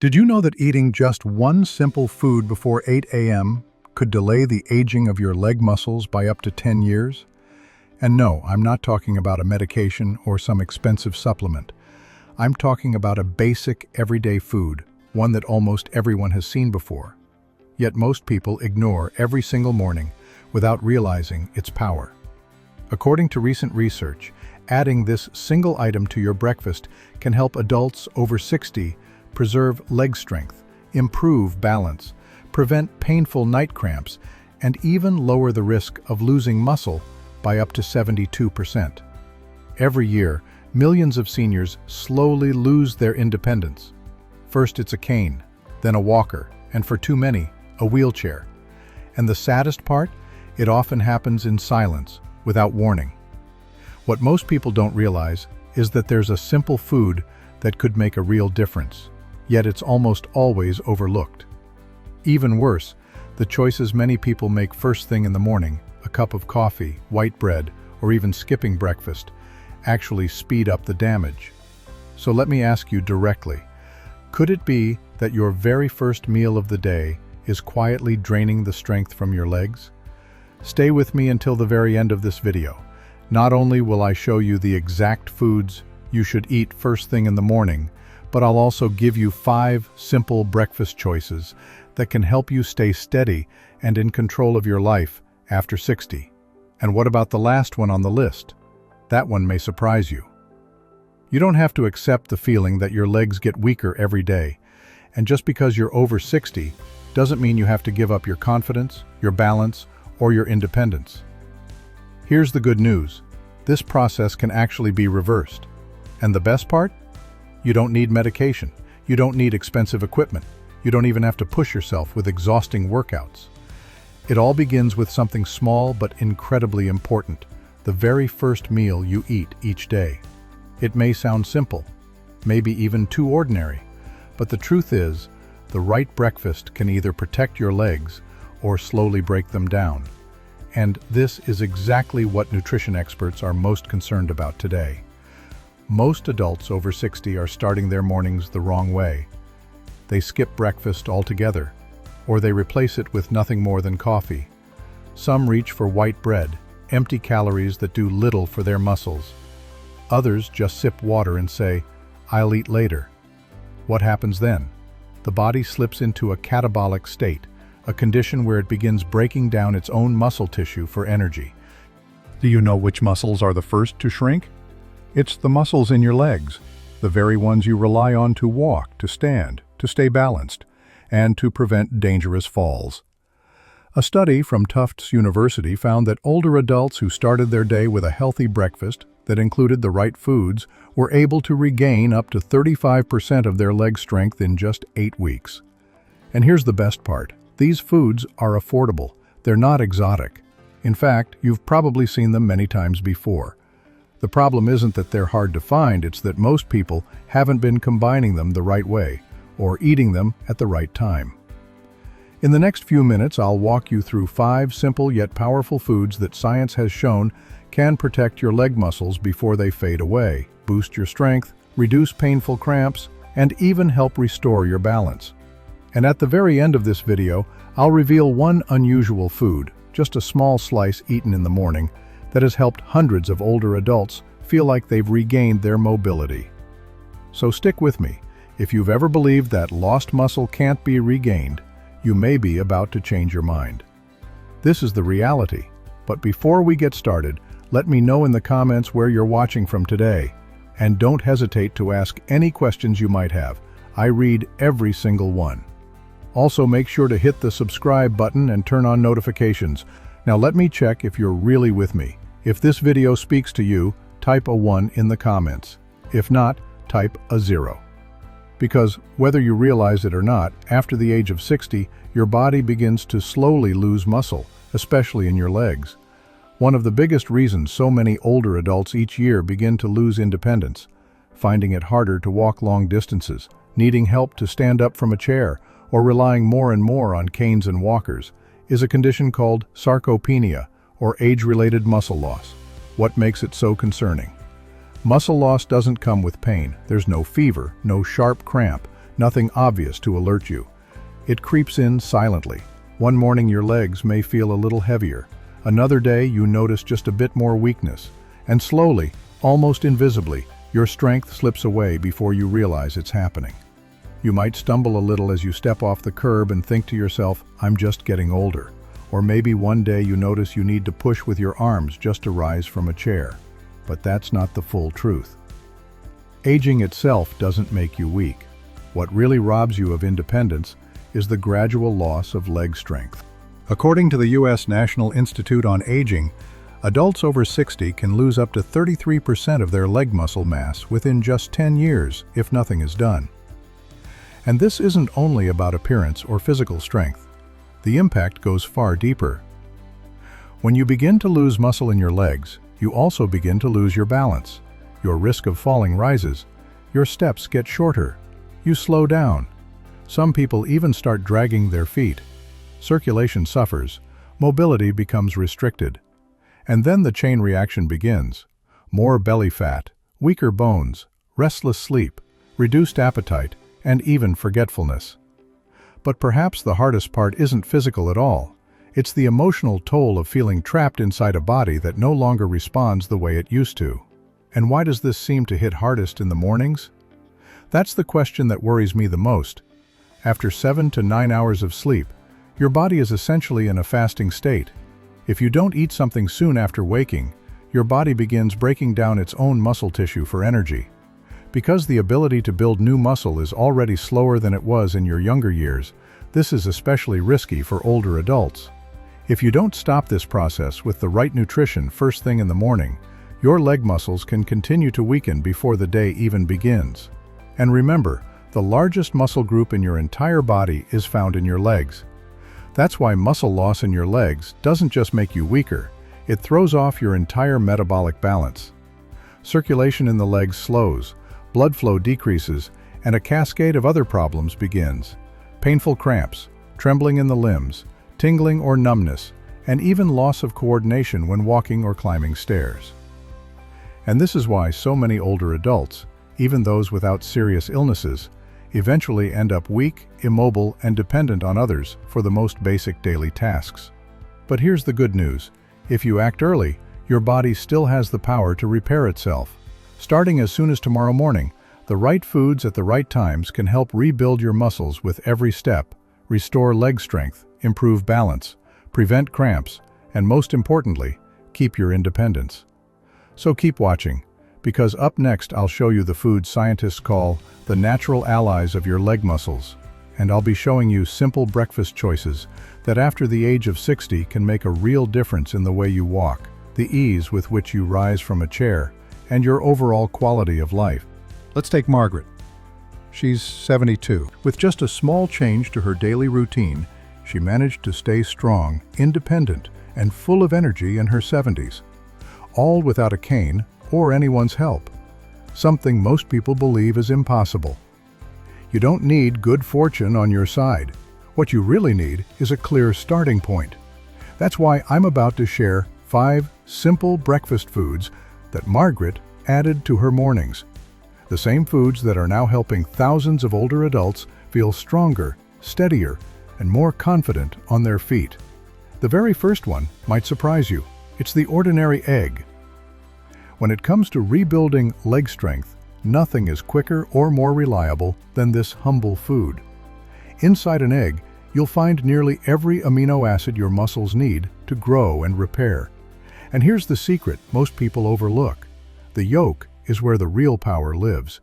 Did you know that eating just one simple food before 8 a.m. could delay the aging of your leg muscles by up to 10 years? And no, I'm not talking about a medication or some expensive supplement. I'm talking about a basic, everyday food, one that almost everyone has seen before. Yet most people ignore every single morning without realizing its power. According to recent research, adding this single item to your breakfast can help adults over 60 preserve leg strength, improve balance, prevent painful night cramps, and even lower the risk of losing muscle by up to 72%. Every year, millions of seniors slowly lose their independence. First it's a cane, then a walker, and for too many, a wheelchair. And the saddest part? It often happens in silence, without warning. What most people don't realize is that there's a simple food that could make a real difference, yet it's almost always overlooked. Even worse, the choices many people make first thing in the morning, a cup of coffee, white bread, or even skipping breakfast, actually speed up the damage. So let me ask you directly, could it be that your very first meal of the day is quietly draining the strength from your legs? Stay with me until the very end of this video. Not only will I show you the exact foods you should eat first thing in the morning, but I'll also give you 5 simple breakfast choices that can help you stay steady and in control of your life after 60. And what about the last one on the list? That one may surprise you. You don't have to accept the feeling that your legs get weaker every day. And just because you're over 60 doesn't mean you have to give up your confidence, your balance, or your independence. Here's the good news. This process can actually be reversed. And the best part? You don't need medication. You don't need expensive equipment. You don't even have to push yourself with exhausting workouts. It all begins with something small but incredibly important, the very first meal you eat each day. It may sound simple, maybe even too ordinary, but the truth is, the right breakfast can either protect your legs or slowly break them down. And this is exactly what nutrition experts are most concerned about today. Most adults over 60 are starting their mornings the wrong way. They skip breakfast altogether, or they replace it with nothing more than coffee. Some reach for white bread, empty calories that do little for their muscles. Others just sip water and say, "I'll eat later." What happens then? The body slips into a catabolic state, a condition where it begins breaking down its own muscle tissue for energy. Do you know which muscles are the first to shrink? It's the muscles in your legs, the very ones you rely on to walk, to stand, to stay balanced, and to prevent dangerous falls. A study from Tufts University found that older adults who started their day with a healthy breakfast that included the right foods were able to regain up to 35% of their leg strength in just 8 weeks. And here's the best part. These foods are affordable. They're not exotic. In fact, you've probably seen them many times before. The problem isn't that they're hard to find, it's that most people haven't been combining them the right way, or eating them at the right time. In the next few minutes, I'll walk you through 5 simple yet powerful foods that science has shown can protect your leg muscles before they fade away, boost your strength, reduce painful cramps, and even help restore your balance. And at the very end of this video, I'll reveal one unusual food, just a small slice eaten in the morning, that has helped hundreds of older adults feel like they've regained their mobility. So stick with me. If you've ever believed that lost muscle can't be regained, you may be about to change your mind. This is the reality. But before we get started, let me know in the comments where you're watching from today. And don't hesitate to ask any questions you might have. I read every single one. Also, make sure to hit the subscribe button and turn on notifications. Now let me check if you're really with me. If this video speaks to you, type a 1 in the comments. If not, type a 0. Because whether you realize it or not, after the age of 60, your body begins to slowly lose muscle, especially in your legs. One of the biggest reasons so many older adults each year begin to lose independence, finding it harder to walk long distances, needing help to stand up from a chair, or relying more and more on canes and walkers, is a condition called sarcopenia, or age-related muscle loss. What makes it so concerning? Muscle loss doesn't come with pain. There's no fever, no sharp cramp, nothing obvious to alert you. It creeps in silently. One morning your legs may feel a little heavier. Another day you notice just a bit more weakness. And slowly, almost invisibly, your strength slips away before you realize it's happening. You might stumble a little as you step off the curb and think to yourself, "I'm just getting older." Or maybe one day you notice you need to push with your arms just to rise from a chair. But that's not the full truth. Aging itself doesn't make you weak. What really robs you of independence is the gradual loss of leg strength. According to the U.S. National Institute on Aging, adults over 60 can lose up to 33% of their leg muscle mass within just 10 years if nothing is done. And this isn't only about appearance or physical strength. The impact goes far deeper. When you begin to lose muscle in your legs, you also begin to lose your balance. Your risk of falling rises. Your steps get shorter. You slow down. Some people even start dragging their feet. Circulation suffers. Mobility becomes restricted. And then the chain reaction begins. More belly fat, weaker bones, restless sleep, reduced appetite, and even forgetfulness. But perhaps the hardest part isn't physical at all. It's the emotional toll of feeling trapped inside a body that no longer responds the way it used to. And why does this seem to hit hardest in the mornings? That's the question that worries me the most. After 7 to 9 hours of sleep, your body is essentially in a fasting state. If you don't eat something soon after waking, your body begins breaking down its own muscle tissue for energy. Because the ability to build new muscle is already slower than it was in your younger years, this is especially risky for older adults. If you don't stop this process with the right nutrition first thing in the morning, your leg muscles can continue to weaken before the day even begins. And remember, the largest muscle group in your entire body is found in your legs. That's why muscle loss in your legs doesn't just make you weaker, it throws off your entire metabolic balance. Circulation in the legs slows, blood flow decreases, and a cascade of other problems begins. Painful cramps, trembling in the limbs, tingling or numbness, and even loss of coordination when walking or climbing stairs. And this is why so many older adults, even those without serious illnesses, eventually end up weak, immobile, and dependent on others for the most basic daily tasks. But here's the good news. If you act early, your body still has the power to repair itself. Starting as soon as tomorrow morning, the right foods at the right times can help rebuild your muscles with every step, restore leg strength, improve balance, prevent cramps, and most importantly, keep your independence. So keep watching, because up next I'll show you the foods scientists call the natural allies of your leg muscles. And I'll be showing you simple breakfast choices that after the age of 60 can make a real difference in the way you walk, the ease with which you rise from a chair, and your overall quality of life. Let's take Margaret. She's 72. With just a small change to her daily routine, she managed to stay strong, independent, and full of energy in her 70s. All without a cane or anyone's help. Something most people believe is impossible. You don't need good fortune on your side. What you really need is a clear starting point. That's why I'm about to share 5 simple breakfast foods that Margaret added to her mornings. The same foods that are now helping thousands of older adults feel stronger, steadier, and more confident on their feet. The very first one might surprise you. It's the ordinary egg. When it comes to rebuilding leg strength, nothing is quicker or more reliable than this humble food. Inside an egg, you'll find nearly every amino acid your muscles need to grow and repair. And here's the secret most people overlook. The yolk is where the real power lives.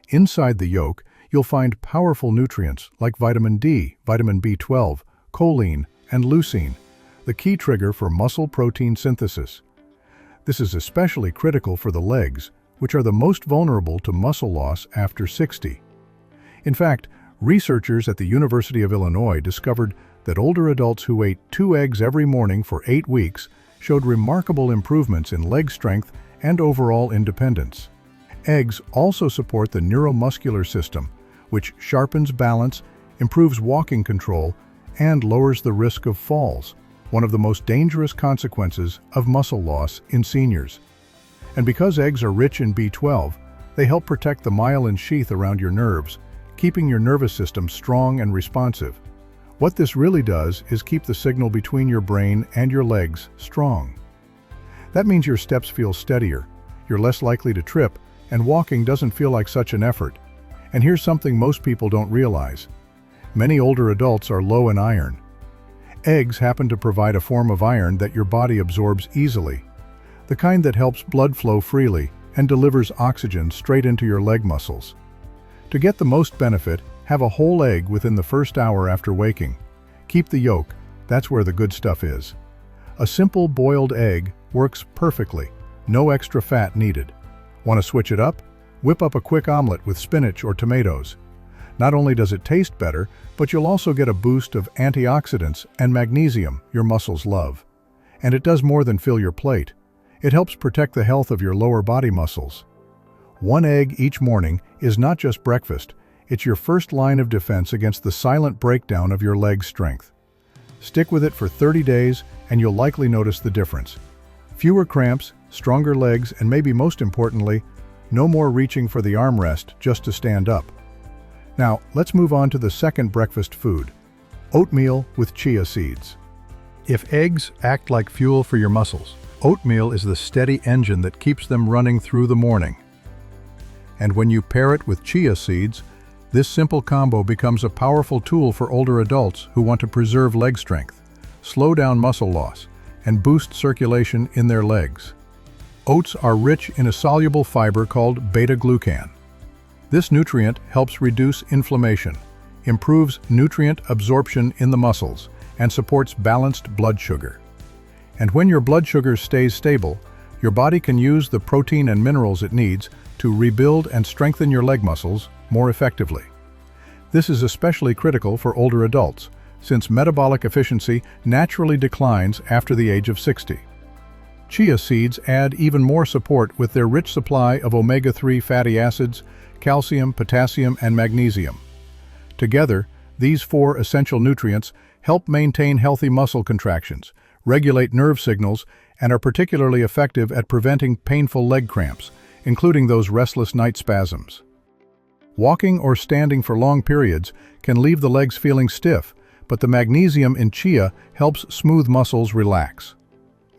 Inside the yolk, you'll find powerful nutrients like vitamin D, vitamin B12, choline, and leucine, the key trigger for muscle protein synthesis. This is especially critical for the legs, which are the most vulnerable to muscle loss after 60. In fact, researchers at the University of Illinois discovered that older adults who ate 2 eggs every morning for 8 weeks showed remarkable improvements in leg strength and overall independence. Eggs also support the neuromuscular system, which sharpens balance, improves walking control, and lowers the risk of falls, one of the most dangerous consequences of muscle loss in seniors. And because eggs are rich in B12, they help protect the myelin sheath around your nerves, keeping your nervous system strong and responsive. What this really does is keep the signal between your brain and your legs strong. That means your steps feel steadier, you're less likely to trip, and walking doesn't feel like such an effort. And here's something most people don't realize. Many older adults are low in iron. Eggs happen to provide a form of iron that your body absorbs easily, the kind that helps blood flow freely and delivers oxygen straight into your leg muscles. To get the most benefit, have a whole egg within the first hour after waking. Keep the yolk, that's where the good stuff is. A simple boiled egg works perfectly, no extra fat needed. Want to switch it up? Whip up a quick omelet with spinach or tomatoes. Not only does it taste better, but you'll also get a boost of antioxidants and magnesium your muscles love. And it does more than fill your plate. It helps protect the health of your lower body muscles. One egg each morning is not just breakfast, it's your first line of defense against the silent breakdown of your leg strength. Stick with it for 30 days and you'll likely notice the difference. Fewer cramps, stronger legs, and maybe most importantly, no more reaching for the armrest just to stand up. Now, let's move on to the second breakfast food, oatmeal with chia seeds. If eggs act like fuel for your muscles, oatmeal is the steady engine that keeps them running through the morning. And when you pair it with chia seeds, this simple combo becomes a powerful tool for older adults who want to preserve leg strength, slow down muscle loss, and boost circulation in their legs. Oats are rich in a soluble fiber called beta-glucan. This nutrient helps reduce inflammation, improves nutrient absorption in the muscles, and supports balanced blood sugar. And when your blood sugar stays stable, your body can use the protein and minerals it needs to rebuild and strengthen your leg muscles more effectively. This is especially critical for older adults, since metabolic efficiency naturally declines after the age of 60. Chia seeds add even more support with their rich supply of omega-3 fatty acids, calcium, potassium, and magnesium. Together, these four essential nutrients help maintain healthy muscle contractions, regulate nerve signals, and are particularly effective at preventing painful leg cramps, including those restless night spasms. Walking or standing for long periods can leave the legs feeling stiff, but the magnesium in chia helps smooth muscles relax.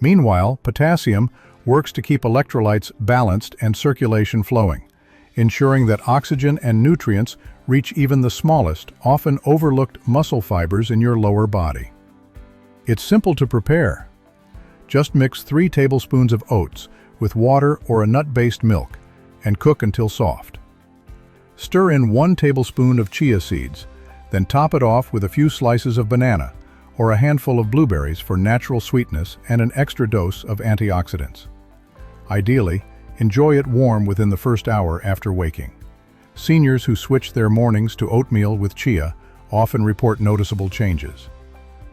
Meanwhile, potassium works to keep electrolytes balanced and circulation flowing, ensuring that oxygen and nutrients reach even the smallest, often overlooked muscle fibers in your lower body. It's simple to prepare. Just mix 3 tablespoons of oats with water or a nut-based milk and cook until soft. Stir in 1 tablespoon of chia seeds, then top it off with a few slices of banana or a handful of blueberries for natural sweetness and an extra dose of antioxidants. Ideally, enjoy it warm within the first hour after waking. Seniors who switch their mornings to oatmeal with chia often report noticeable changes.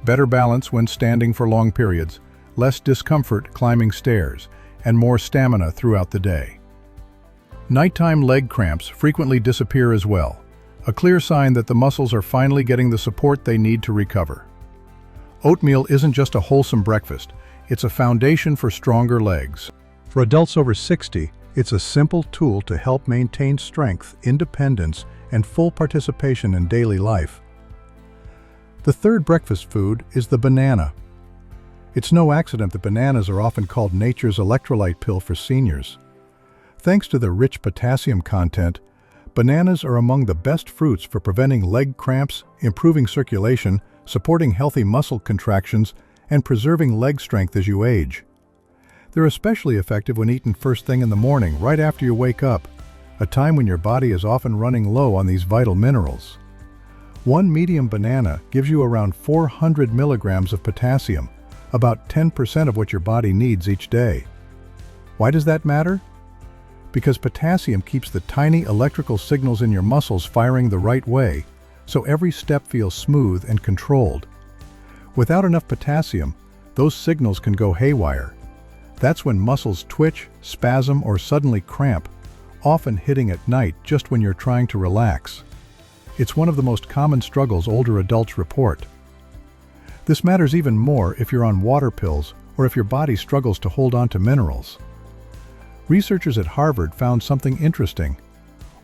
Better balance when standing for long periods, less discomfort climbing stairs, and more stamina throughout the day. Nighttime leg cramps frequently disappear as well, a clear sign that the muscles are finally getting the support they need to recover. Oatmeal isn't just a wholesome breakfast, it's a foundation for stronger legs. For adults over 60, it's a simple tool to help maintain strength, independence, and full participation in daily life. The third breakfast food is the banana. It's no accident that bananas are often called nature's electrolyte pill for seniors. Thanks to their rich potassium content, bananas are among the best fruits for preventing leg cramps, improving circulation, supporting healthy muscle contractions, and preserving leg strength as you age. They're especially effective when eaten first thing in the morning, right after you wake up, a time when your body is often running low on these vital minerals. One medium banana gives you around 400 milligrams of potassium, about 10% of what your body needs each day. Why does that matter? Because potassium keeps the tiny electrical signals in your muscles firing the right way, so every step feels smooth and controlled. Without enough potassium, those signals can go haywire. That's when muscles twitch, spasm, or suddenly cramp, often hitting at night just when you're trying to relax. It's one of the most common struggles older adults report. This matters even more if you're on water pills or if your body struggles to hold on to minerals. Researchers at Harvard found something interesting.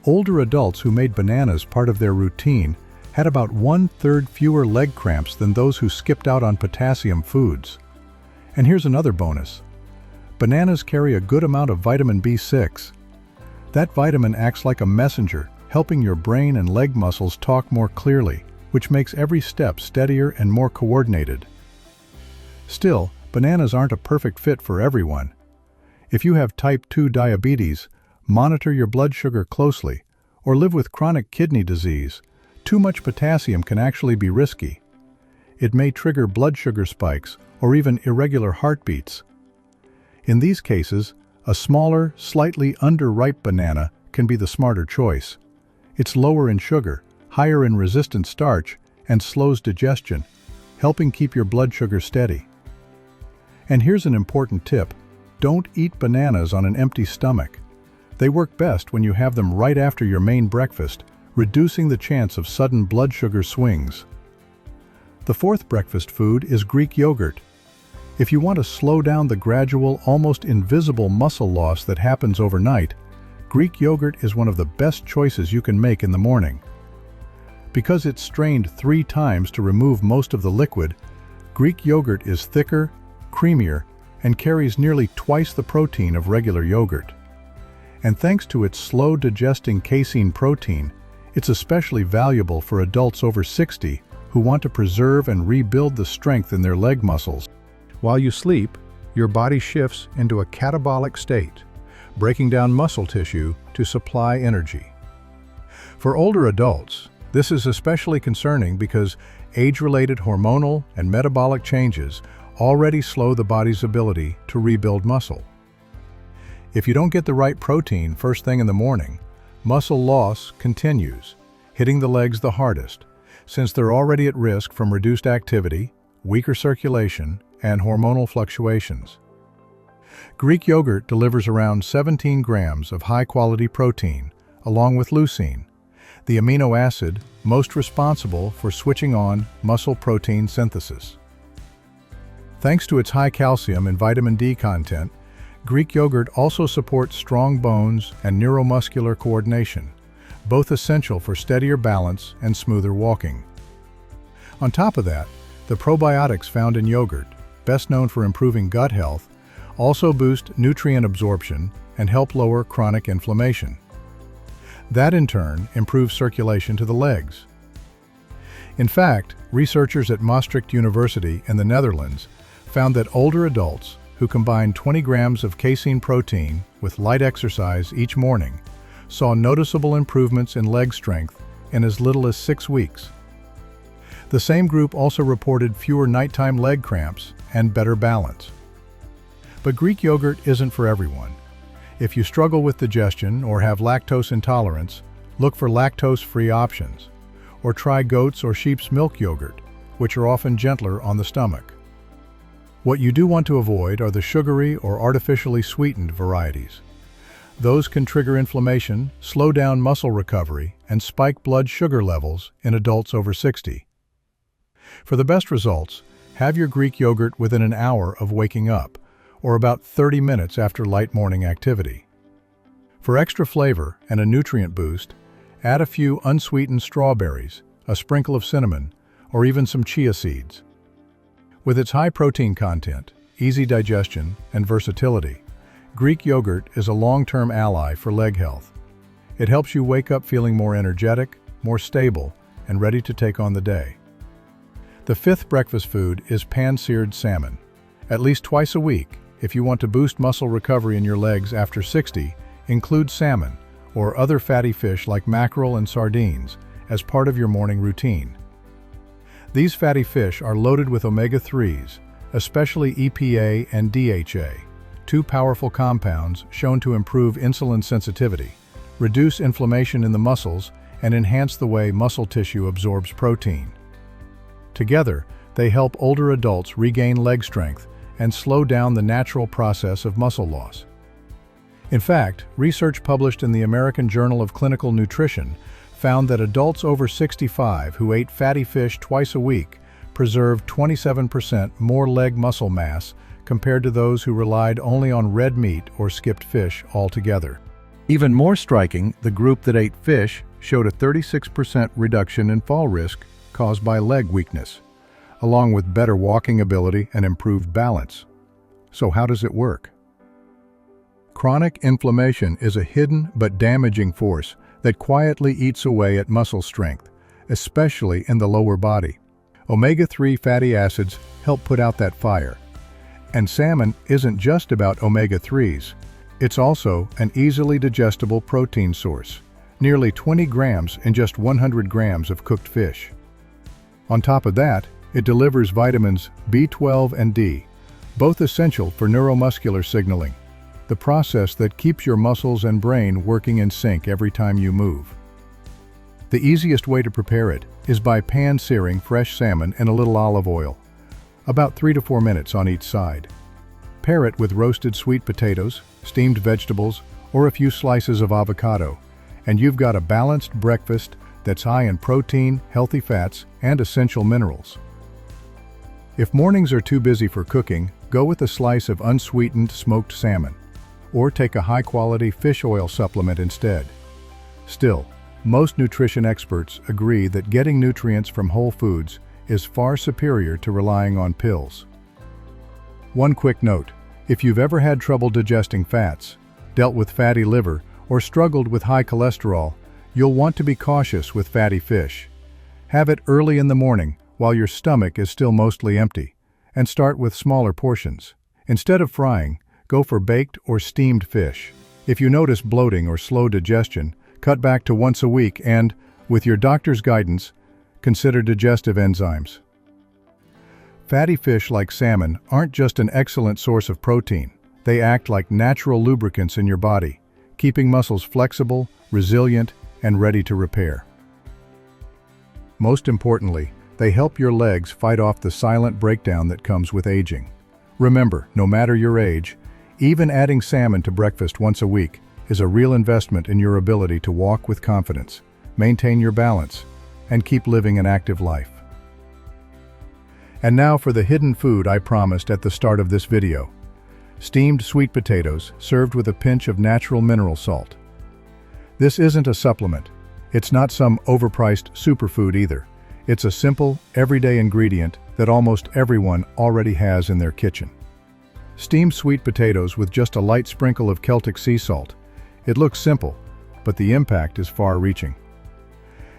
Older adults who made bananas part of their routine had about 1/3 fewer leg cramps than those who skipped out on potassium foods. And here's another bonus. Bananas carry a good amount of vitamin B6. That vitamin acts like a messenger, helping your brain and leg muscles talk more clearly, which makes every step steadier and more coordinated. Still, bananas aren't a perfect fit for everyone. If you have type 2 diabetes, monitor your blood sugar closely, or live with chronic kidney disease, too much potassium can actually be risky. It may trigger blood sugar spikes or even irregular heartbeats. In these cases, a smaller, slightly underripe banana can be the smarter choice. It's lower in sugar, higher in resistant starch, and slows digestion, helping keep your blood sugar steady. And here's an important tip. Don't eat bananas on an empty stomach. They work best when you have them right after your main breakfast, reducing the chance of sudden blood sugar swings. The fourth breakfast food is Greek yogurt. If you want to slow down the gradual, almost invisible muscle loss that happens overnight, Greek yogurt is one of the best choices you can make in the morning. Because it's strained 3 times to remove most of the liquid, Greek yogurt is thicker, creamier, and carries nearly twice the protein of regular yogurt. And thanks to its slow-digesting casein protein, it's especially valuable for adults over 60 who want to preserve and rebuild the strength in their leg muscles. While you sleep, your body shifts into a catabolic state, breaking down muscle tissue to supply energy. For older adults, this is especially concerning because age-related hormonal and metabolic changes already slow the body's ability to rebuild muscle. If you don't get the right protein first thing in the morning, muscle loss continues, hitting the legs the hardest, since they're already at risk from reduced activity, weaker circulation, and hormonal fluctuations. Greek yogurt delivers around 17 grams of high-quality protein, along with leucine, the amino acid most responsible for switching on muscle protein synthesis. Thanks to its high calcium and vitamin D content, Greek yogurt also supports strong bones and neuromuscular coordination, both essential for steadier balance and smoother walking. On top of that, the probiotics found in yogurt, best known for improving gut health, also boost nutrient absorption and help lower chronic inflammation. That in turn improves circulation to the legs. In fact, researchers at Maastricht University in the Netherlands found that older adults who combined 20 grams of casein protein with light exercise each morning saw noticeable improvements in leg strength in as little as 6 weeks. The same group also reported fewer nighttime leg cramps and better balance. But Greek yogurt isn't for everyone. If you struggle with digestion or have lactose intolerance, look for lactose-free options, or try goat's or sheep's milk yogurt, which are often gentler on the stomach. What you do want to avoid are the sugary or artificially sweetened varieties. Those can trigger inflammation, slow down muscle recovery, and spike blood sugar levels in adults over 60. For the best results, have your Greek yogurt within an hour of waking up, or about 30 minutes after light morning activity. For extra flavor and a nutrient boost, add a few unsweetened strawberries, a sprinkle of cinnamon, or even some chia seeds. With its high protein content, easy digestion, and versatility, Greek yogurt is a long-term ally for leg health. It helps you wake up feeling more energetic, more stable, and ready to take on the day. The fifth breakfast food is pan-seared salmon. At least twice a week, if you want to boost muscle recovery in your legs after 60, include salmon or other fatty fish like mackerel and sardines as part of your morning routine. These fatty fish are loaded with omega-3s, especially EPA and DHA, 2 powerful compounds shown to improve insulin sensitivity, reduce inflammation in the muscles, and enhance the way muscle tissue absorbs protein. Together, they help older adults regain leg strength and slow down the natural process of muscle loss. In fact, research published in the American Journal of Clinical Nutrition found that adults over 65 who ate fatty fish twice a week preserved 27% more leg muscle mass compared to those who relied only on red meat or skipped fish altogether. Even more striking, the group that ate fish showed a 36% reduction in fall risk caused by leg weakness, along with better walking ability and improved balance. So how does it work? Chronic inflammation is a hidden but damaging force that quietly eats away at muscle strength, especially in the lower body. Omega-3 fatty acids help put out that fire. And salmon isn't just about omega-3s. It's also an easily digestible protein source, nearly 20 grams in just 100 grams of cooked fish. On top of that, it delivers vitamins B12 and D, both essential for neuromuscular signaling, the process that keeps your muscles and brain working in sync every time you move. The easiest way to prepare it is by pan-searing fresh salmon in a little olive oil, about 3 to 4 minutes on each side. Pair it with roasted sweet potatoes, steamed vegetables, or a few slices of avocado, and you've got a balanced breakfast that's high in protein, healthy fats, and essential minerals. If mornings are too busy for cooking, go with a slice of unsweetened smoked salmon, or take a high-quality fish oil supplement instead. Still, most nutrition experts agree that getting nutrients from whole foods is far superior to relying on pills. One quick note: if you've ever had trouble digesting fats, dealt with fatty liver, or struggled with high cholesterol, you'll want to be cautious with fatty fish. Have it early in the morning while your stomach is still mostly empty, and start with smaller portions. Instead of frying, go for baked or steamed fish. If you notice bloating or slow digestion, cut back to once a week and, with your doctor's guidance, consider digestive enzymes. Fatty fish like salmon aren't just an excellent source of protein. They act like natural lubricants in your body, keeping muscles flexible, resilient, and ready to repair. Most importantly, they help your legs fight off the silent breakdown that comes with aging. Remember, no matter your age, even adding salmon to breakfast once a week is a real investment in your ability to walk with confidence, maintain your balance, and keep living an active life. And now for the hidden food I promised at the start of this video. Steamed sweet potatoes served with a pinch of natural mineral salt. This isn't a supplement. It's not some overpriced superfood either. It's a simple, everyday ingredient that almost everyone already has in their kitchen. Steamed sweet potatoes with just a light sprinkle of Celtic sea salt. It looks simple, but the impact is far-reaching.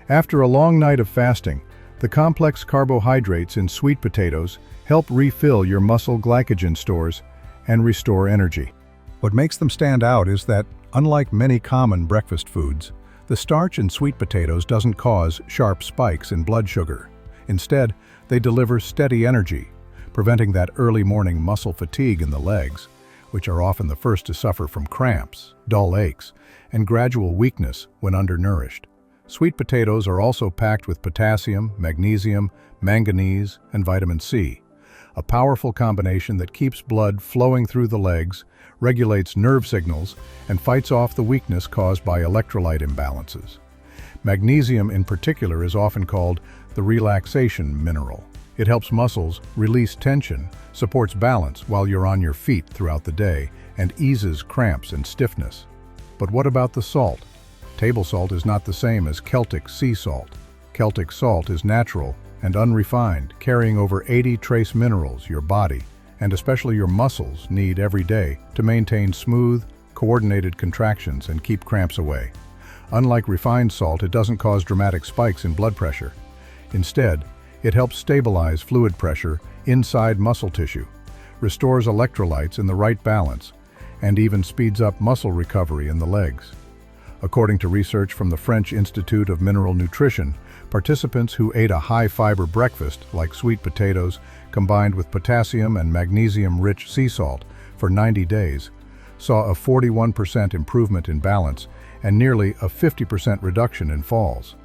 After a long night of fasting, the complex carbohydrates in sweet potatoes help refill your muscle glycogen stores and restore energy. What makes them stand out is that, unlike many common breakfast foods, the starch in sweet potatoes doesn't cause sharp spikes in blood sugar. Instead, they deliver steady energy, preventing that early morning muscle fatigue in the legs, which are often the first to suffer from cramps, dull aches, and gradual weakness when undernourished. Sweet potatoes are also packed with potassium, magnesium, manganese, and vitamin C, a powerful combination that keeps blood flowing through the legs, regulates nerve signals, and fights off the weakness caused by electrolyte imbalances. Magnesium in particular is often called the relaxation mineral. It helps muscles release tension, supports balance while you're on your feet throughout the day, and eases cramps and stiffness. But what about the salt? Table salt is not the same as Celtic sea salt. Celtic salt is natural and unrefined, carrying over 80 trace minerals your body, and especially your muscles, need every day to maintain smooth, coordinated contractions and keep cramps away. Unlike refined salt, it doesn't cause dramatic spikes in blood pressure. Instead, it helps stabilize fluid pressure inside muscle tissue, restores electrolytes in the right balance, and even speeds up muscle recovery in the legs. According to research from the French Institute of Mineral Nutrition, participants who ate a high-fiber breakfast, like sweet potatoes, combined with potassium and magnesium-rich sea salt for 90 days, saw a 41% improvement in balance and nearly a 50% reduction in falls.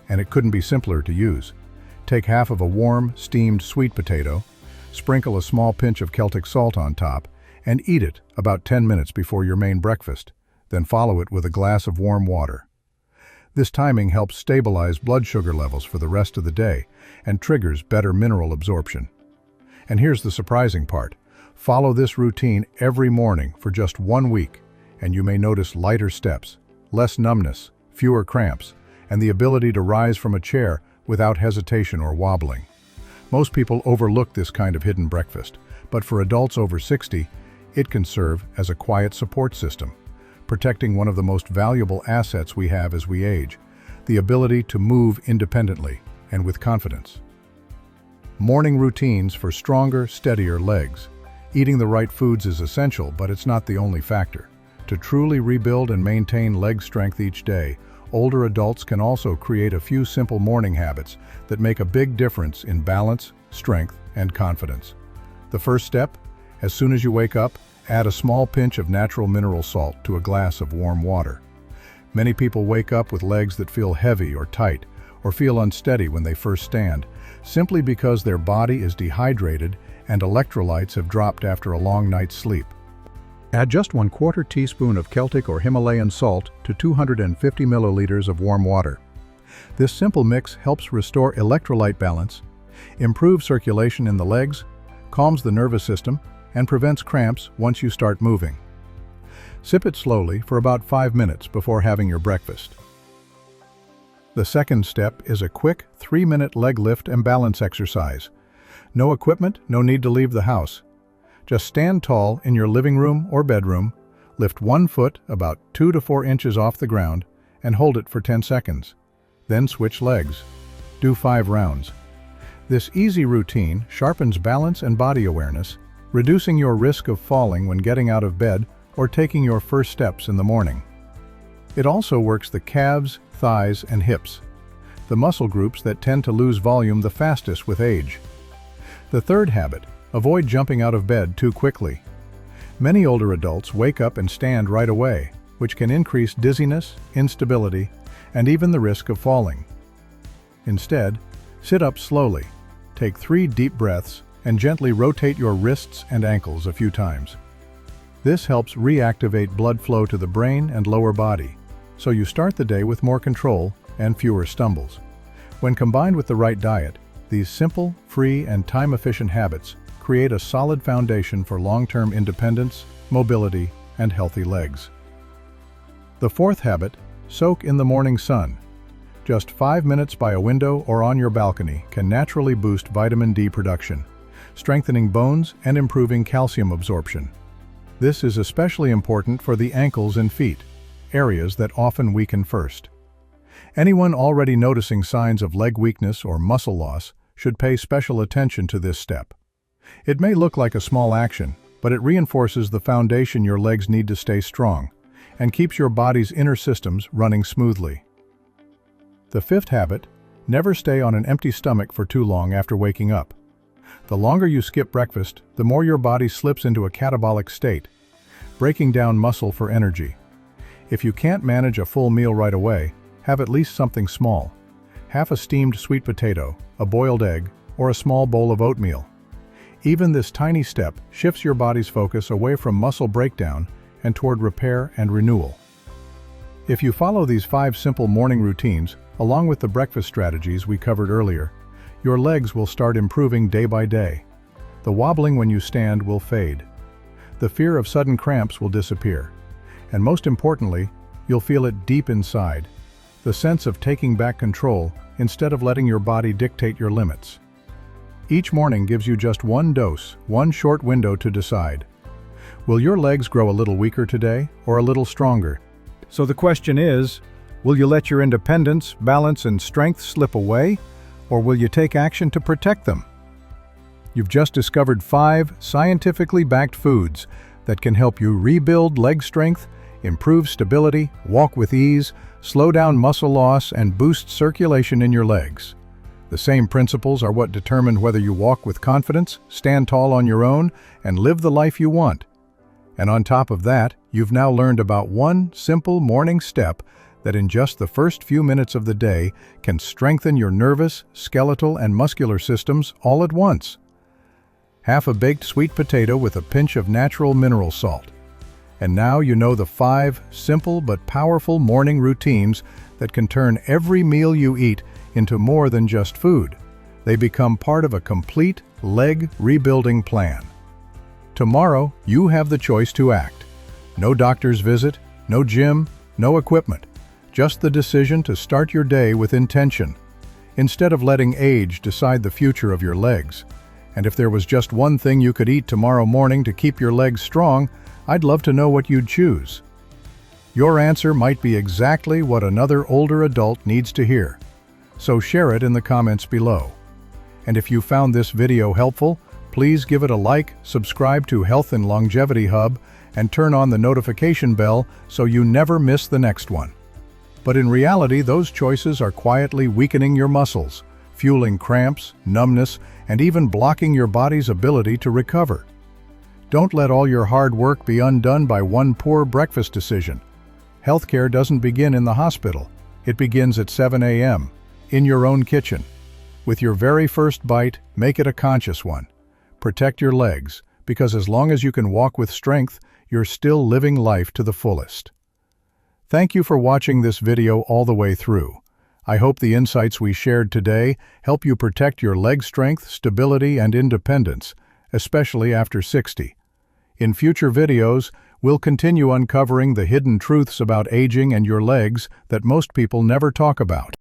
And it couldn't be simpler to use. Take half of a warm, steamed sweet potato, sprinkle a small pinch of Celtic salt on top, and eat it about 10 minutes before your main breakfast. Then follow it with a glass of warm water. This timing helps stabilize blood sugar levels for the rest of the day and triggers better mineral absorption. And here's the surprising part. Follow this routine every morning for just 1 week, and you may notice lighter steps, less numbness, fewer cramps, and the ability to rise from a chair without hesitation or wobbling. Most people overlook this kind of hidden breakfast, but for adults over 60, it can serve as a quiet support system, protecting one of the most valuable assets we have as we age, the ability to move independently and with confidence. Morning routines for stronger, steadier legs. Eating the right foods is essential, but it's not the only factor. To truly rebuild and maintain leg strength each day, older adults can also create a few simple morning habits that make a big difference in balance, strength, and confidence. The first step, as soon as you wake up, add a small pinch of natural mineral salt to a glass of warm water. Many people wake up with legs that feel heavy or tight, or feel unsteady when they first stand, simply because their body is dehydrated and electrolytes have dropped after a long night's sleep. Add just 1/4 teaspoon of Celtic or Himalayan salt to 250 milliliters of warm water. This simple mix helps restore electrolyte balance, improves circulation in the legs, calms the nervous system, and prevents cramps once you start moving. Sip it slowly for about 5 minutes before having your breakfast. The second step is a quick 3-minute leg lift and balance exercise. No equipment, no need to leave the house. Just stand tall in your living room or bedroom, lift one foot about 2 to 4 inches off the ground, and hold it for 10 seconds. Then switch legs. Do 5 rounds. This easy routine sharpens balance and body awareness, reducing your risk of falling when getting out of bed or taking your first steps in the morning. It also works the calves, thighs, and hips, the muscle groups that tend to lose volume the fastest with age. The third habit, avoid jumping out of bed too quickly. Many older adults wake up and stand right away, which can increase dizziness, instability, and even the risk of falling. Instead, sit up slowly, take 3 deep breaths, and gently rotate your wrists and ankles a few times. This helps reactivate blood flow to the brain and lower body, so you start the day with more control and fewer stumbles. When combined with the right diet, these simple, free, and time-efficient habits create a solid foundation for long-term independence, mobility, and healthy legs. The fourth habit, soak in the morning sun. Just 5 minutes by a window or on your balcony can naturally boost vitamin D production, strengthening bones and improving calcium absorption. This is especially important for the ankles and feet, areas that often weaken first. Anyone already noticing signs of leg weakness or muscle loss should pay special attention to this step. It may look like a small action, but it reinforces the foundation your legs need to stay strong and keeps your body's inner systems running smoothly. The fifth habit, never stay on an empty stomach for too long after waking up. The longer you skip breakfast, the more your body slips into a catabolic state, breaking down muscle for energy. If you can't manage a full meal right away, have at least something small. Half a steamed sweet potato, a boiled egg, or a small bowl of oatmeal. Even this tiny step shifts your body's focus away from muscle breakdown and toward repair and renewal. If you follow these 5 simple morning routines, along with the breakfast strategies we covered earlier, your legs will start improving day by day. The wobbling when you stand will fade. The fear of sudden cramps will disappear. And most importantly, you'll feel it deep inside, the sense of taking back control instead of letting your body dictate your limits. Each morning gives you just one dose, one short window to decide. Will your legs grow a little weaker today or a little stronger? So the question is, will you let your independence, balance, and strength slip away, or will you take action to protect them? You've just discovered 5 scientifically backed foods that can help you rebuild leg strength, improve stability, walk with ease, slow down muscle loss, and boost circulation in your legs. The same principles are what determine whether you walk with confidence, stand tall on your own, and live the life you want. And on top of that, you've now learned about one simple morning step that in just the first few minutes of the day can strengthen your nervous, skeletal, and muscular systems all at once. Half a baked sweet potato with a pinch of natural mineral salt. And now you know the 5 simple but powerful morning routines that can turn every meal you eat into more than just food. They become part of a complete leg rebuilding plan. Tomorrow, you have the choice to act. No doctor's visit, no gym, no equipment. Just the decision to start your day with intention, instead of letting age decide the future of your legs. And if there was just one thing you could eat tomorrow morning to keep your legs strong, I'd love to know what you'd choose. Your answer might be exactly what another older adult needs to hear. So share it in the comments below. And if you found this video helpful, please give it a like, subscribe to Health and Longevity Hub, and turn on the notification bell so you never miss the next one. But in reality, those choices are quietly weakening your muscles, fueling cramps, numbness, and even blocking your body's ability to recover. Don't let all your hard work be undone by one poor breakfast decision. Healthcare doesn't begin in the hospital. It begins at 7 a.m., in your own kitchen. With your very first bite, make it a conscious one. Protect your legs, because as long as you can walk with strength, you're still living life to the fullest. Thank you for watching this video all the way through. I hope the insights we shared today help you protect your leg strength, stability, and independence, especially after 60. In future videos, we'll continue uncovering the hidden truths about aging and your legs that most people never talk about.